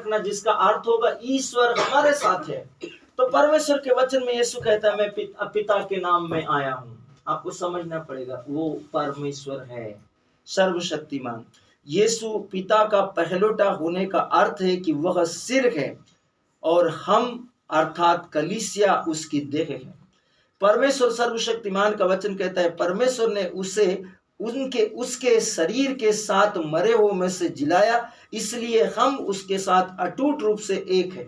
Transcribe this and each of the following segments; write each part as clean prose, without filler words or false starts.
रखना, जिसका अर्थ होगा ईश्वर हमारे साथ है। तो परमेश्वर के वचन में यीशु कहता है मैं पिता के नाम में आया हूं। आपको समझना पड़ेगा वो परमेश्वर है सर्वशक्तिमान। यीशु पिता का पहलोटा होने का अर्थ है कि वह सिर है और हम अर्थात कलीसिया उसकी देह है। परमेश्वर सर्वशक्तिमान का वचन कहता है परमेश्वर ने उसे उसके शरीर के साथ मरे हुए में से जिलाया, इसलिए हम उसके साथ अटूट रूप से एक है।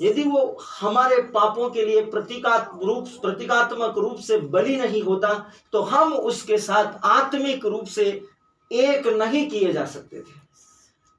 यदि वो हमारे पापों के लिए प्रतीकात्मक रूप से बलि नहीं होता तो हम उसके साथ आत्मिक रूप से एक नहीं किए जा सकते थे।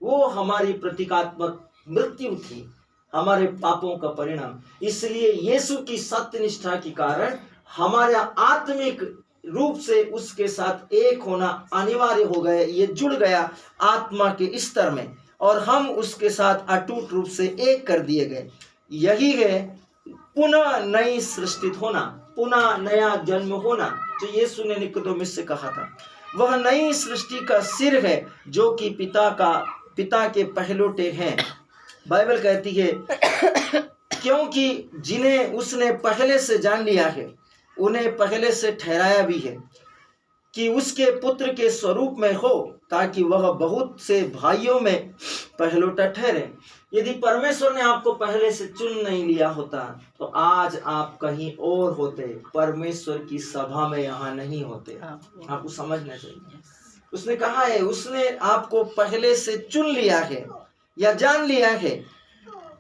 वो हमारी प्रतीकात्मक मृत्यु थी, हमारे पापों का परिणाम। इसलिए यीशु की सत्यनिष्ठा के कारण हमारा आत्मिक रूप से उसके साथ एक होना अनिवार्य हो गया। ये जुड़ गया आत्मा के स्तर में और हम उसके साथ अटूट रूप से एक कर दिए गए। यही है पुनः नई सृष्टित होना, पुनः नया जन्म होना जो यीशु ने निकोदेमुस से कहा था। वह नई सृष्टि का सिर है जो कि पिता के पहलोटे हैं। बाइबल कहती है क्योंकि जिन्हें उसने पहले से जान लिया है उन्हें पहले से ठहराया भी है कि उसके पुत्र के स्वरूप में हो, ताकि वह बहुत से भाइयों में पहलोटा ठहरे। यदि परमेश्वर ने आपको पहले से चुन नहीं लिया होता तो आज आप कहीं और होते, परमेश्वर की सभा में यहाँ नहीं होते। आपको समझना चाहिए। उसने कहा है उसने आपको पहले से चुन लिया है या जान लिया है,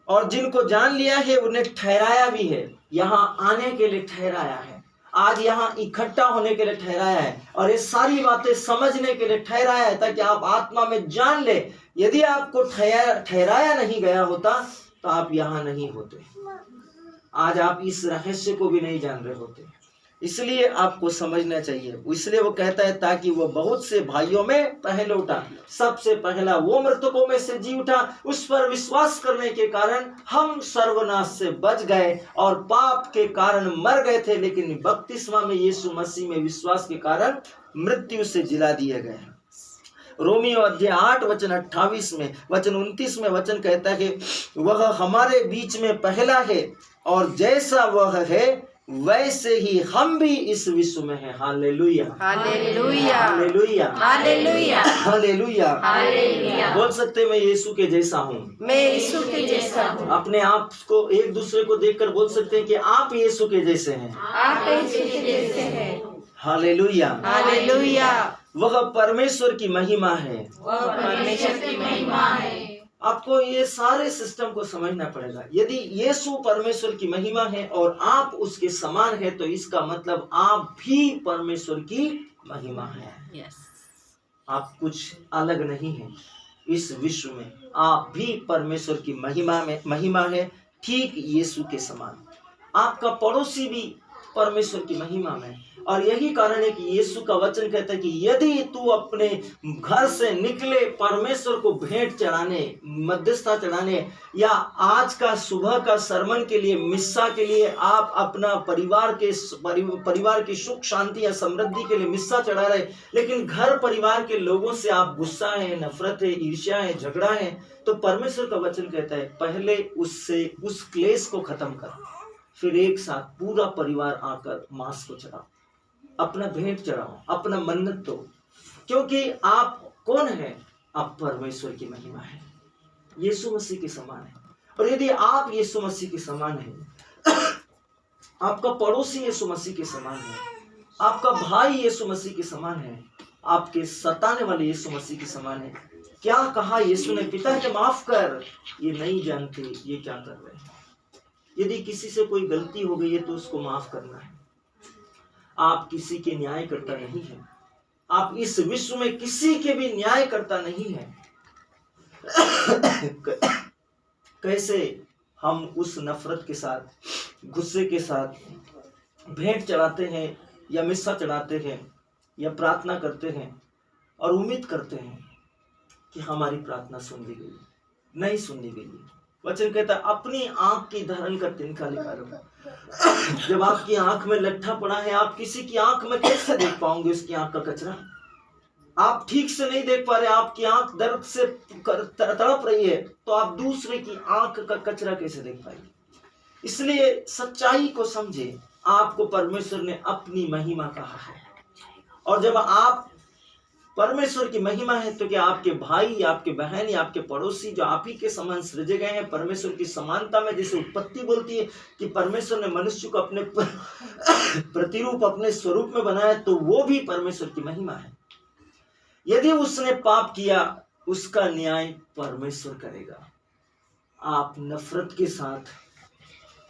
और जिनको जान लिया है उन्हें ठहराया भी है, यहाँ आने के लिए ठहराया है, आज यहाँ इकट्ठा होने के लिए ठहराया है, और ये सारी बातें समझने के लिए ठहराया है ताकि आप आत्मा में जान ले। यदि आपको ठहराया नहीं गया होता तो आप यहाँ नहीं होते, आज आप इस रहस्य को भी नहीं जान रहे होते। इसलिए आपको समझना चाहिए। इसलिए वो कहता है ताकि वो बहुत से भाइयों में पहलोटा, सबसे पहला वो मृतकों में से जी उठा, उस पर विश्वास करने के कारण हम सर्वनाश से बच गए और पाप के कारण मर गए थे, लेकिन बपतिस्मा में यीशु मसीह में विश्वास के कारण मृत्यु से जिला दिए गए। रोमियो अध्याय 8 वचन 28 में, वचन 29 में वचन कहता है वह हमारे बीच में पहला है और जैसा वह है वैसे ही हम भी इस विश्व में हैं। Hallelujah, hallelujah, hallelujah, hallelujah, hallelujah, hallelujah. बोल सकते मैं यीशु के जैसा हूँ, मैं यीशु के जैसा हूँ। अपने आप को एक दूसरे को देखकर बोल सकते हैं कि आप यीशु के जैसे हैं, आप यीशु के जैसे हैं। Hallelujah, hallelujah. वह परमेश्वर की महिमा है, वह परमेश्वर की महिमा है। आपको ये सारे सिस्टम को समझना पड़ेगा। यदि यीशु परमेश्वर की महिमा है और आप उसके समान है तो इसका मतलब आप भी परमेश्वर की महिमा है। आप कुछ अलग नहीं है इस विश्व में, आप भी परमेश्वर की महिमा है, ठीक यीशु के समान। आपका पड़ोसी भी परमेश्वर की महिमा में, और यही कारण है कि यीशु का वचन कहता है कि यदि तू अपने घर से निकले परमेश्वर को भेंट चढ़ाने, मध्यस्थता चढ़ाने, या आज का सुबह का सरमन के लिए, मिस्सा के लिए आप अपना परिवार की सुख शांति या समृद्धि के लिए मिस्सा चढ़ा रहे, लेकिन घर परिवार के लोगों से आप गुस्सा है, नफरत है, ईर्ष्या है, झगड़ा है, तो परमेश्वर का वचन कहता है पहले उससे उस क्लेश को खत्म कर, फिर एक साथ पूरा परिवार आकर मांस को चढ़ाओ, अपना भेंट चढ़ाओ, अपना मन्नत दो, क्योंकि आप कौन है? आप परमेश्वर की महिमा है, यीशु मसीह के समान है। और यदि आप यीशु मसीह के समान है, आपका पड़ोसी यीशु मसीह के समान है, आपका भाई यीशु मसीह के समान है, आपके सताने वाले यीशु मसीह के समान है। क्या कहा यीशु ने? पिता के माफ कर, ये नहीं जानते ये क्या कर रहे हैं। यदि किसी से कोई गलती हो गई है तो उसको माफ करना है। आप किसी के न्याय करता नहीं है, आप इस विश्व में किसी के भी न्याय करता नहीं है। कैसे हम उस नफरत के साथ, गुस्से के साथ भेंट चढ़ाते हैं या मिस्सा चढ़ाते हैं या प्रार्थना करते हैं और उम्मीद करते हैं कि हमारी प्रार्थना सुन ली गई, नहीं सुन ली गई। वचन कहता है अपनी आंख की धरन का तिनका निकालो। जब आपकी आंख में लट्ठा पड़ा है, आप किसी की आंख में कैसे देख पाओगे उसकी आंख का कचरा? आप ठीक से नहीं देख पा रहे, आपकी आंख दर्द से तड़प रही है, तो आप दूसरे की आंख का कचरा कैसे देख पाएंगे? इसलिए सच्चाई को समझे। आपको परमेश्वर ने अपनी महिमा कहा है, और जब आप परमेश्वर की महिमा है तो क्या आपके भाई, आपके बहन या आपके पड़ोसी जो आप ही के समान सृजे गए हैं परमेश्वर की समानता में, जैसे उत्पत्ति बोलती है कि परमेश्वर ने मनुष्य को अपने प्रतिरूप, अपने स्वरूप में बनाया, तो वो भी परमेश्वर की महिमा है। यदि उसने पाप किया, उसका न्याय परमेश्वर करेगा। आप नफरत के साथ,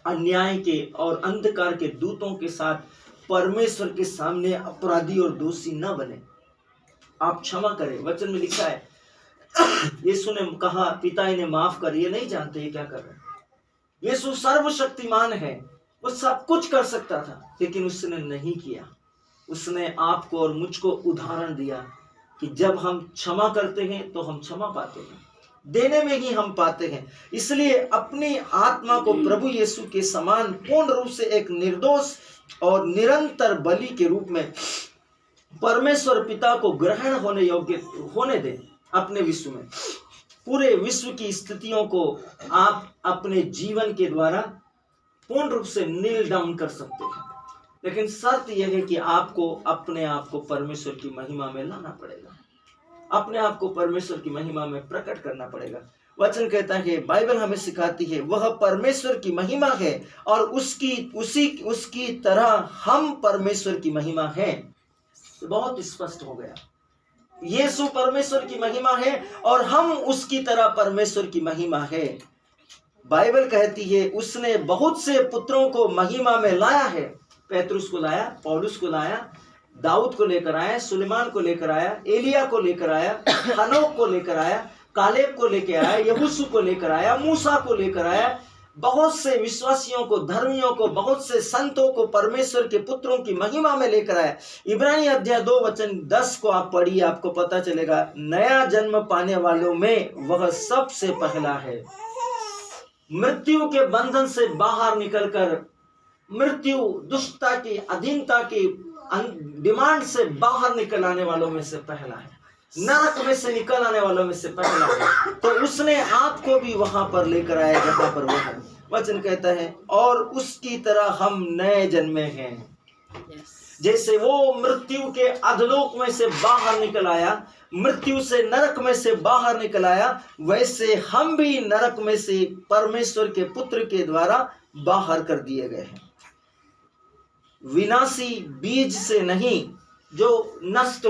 अन्याय के और अंधकार के दूतों के साथ परमेश्वर के सामने अपराधी और दोषी न बने। आप क्षमा करें। वचन में लिखा है, यीशु ने कहा, पिता इन्हें माफ कर, ये नहीं जानते ये क्या कर रहे हैं। यीशु सर्वशक्तिमान है, वो सब कुछ कर सकता था, लेकिन उसने नहीं किया। उसने आपको और मुझको उदाहरण दिया कि जब हम क्षमा करते हैं तो हम क्षमा पाते हैं, देने में ही हम पाते हैं। इसलिए अपनी आत्मा को प्रभु यीशु के समान पूर्ण रूप से एक निर्दोष और निरंतर बलि के रूप में परमेश्वर पिता को ग्रहण होने योग्य होने दें। अपने विश्व में पूरे विश्व की स्थितियों को आप अपने जीवन के द्वारा पूर्ण रूप से नील डाउन कर सकते हैं, लेकिन शर्त यह है कि आपको अपने आप को परमेश्वर की महिमा में लाना पड़ेगा, अपने आप को परमेश्वर की महिमा में प्रकट करना पड़ेगा। वचन कहता है, बाइबल हमें सिखाती है, वह परमेश्वर की महिमा है और उसकी तरह हम परमेश्वर की महिमा है। तो बहुत स्पष्ट हो गया, यीशु परमेश्वर की महिमा है और हम उसकी तरह परमेश्वर की महिमा है। बाइबल कहती है, उसने बहुत से पुत्रों को महिमा में लाया है। पेतरुस को लाया, पौलुस को लाया, दाऊद को लेकर आया, सुलेमान को लेकर आया, एलिया को लेकर आया, हनोक को लेकर आया, कालेब को लेकर आया, यहोशू को लेकर आया, मूसा को लेकर आया। बहुत से विश्वासियों को, धर्मियों को, बहुत से संतों को परमेश्वर के पुत्रों की महिमा में लेकर आया। इब्रानी अध्याय 2 वचन 10 को आप पढ़िए, आपको पता चलेगा, नया जन्म पाने वालों में वह सबसे पहला है। मृत्यु के बंधन से बाहर निकलकर, मृत्यु, दुष्टता की, अधीनता की डिमांड से बाहर निकल आने वालों में से पहला है, नरक में से निकल आने वालों में से पहला है। तो उसने आपको भी वहां पर लेकर आया जहां पर वो है। वचन कहता है, और उसकी तरह हम नए जन्मे हैं। जैसे वो मृत्यु के अधलोक में से बाहर निकल आया, मृत्यु से, नरक में से बाहर निकल आया, वैसे हम भी नरक में से परमेश्वर के पुत्र के द्वारा बाहर कर दिए गए हैं। विनाशी बीज से नहीं, जो नष्ट